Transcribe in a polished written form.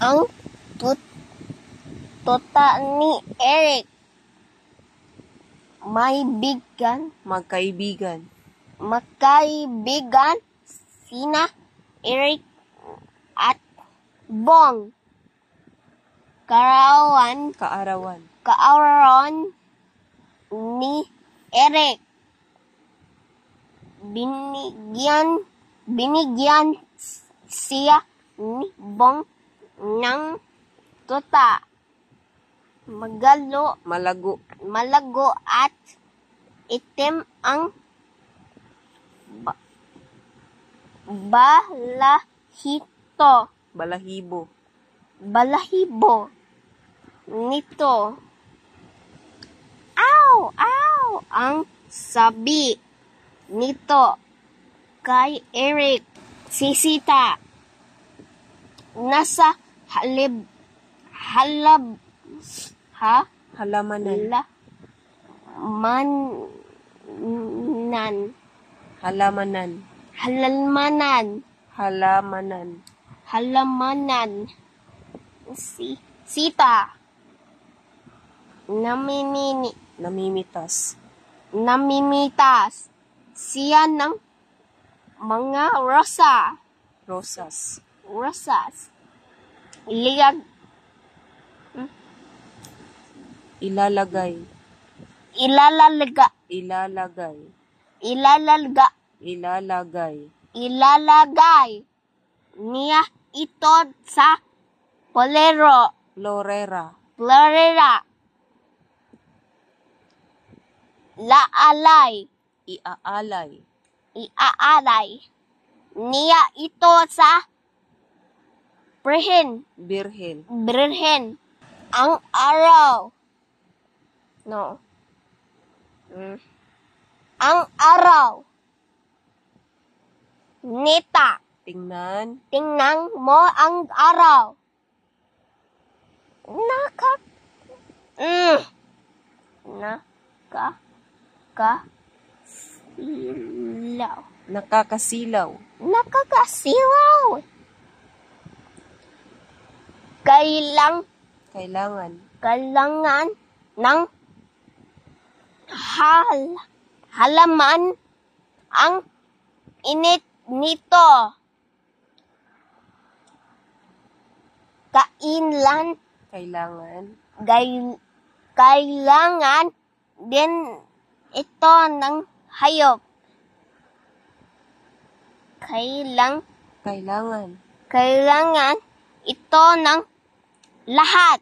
Ang tuta ni Eric. Magkaibigan. Sina Eric at Bong. Kaarawan ni Eric. Binigyan siya ni Bong ng tuta. Malago at itim ang balahibo nito. Aw! Ang sabi nito kay Eric. Si Sita nasa halamanan. Si Sita namimitas siya ng mga rosas. Ilalagay niya ito sa florera. Iaalay niya ito sa birhen. Ang araw. Nita. Tingnan mo ang araw. Nakakasilaw. Kailangan ng halaman ang init nito. Kailangan din ito ng hayop. Kailangan ito ng lahat.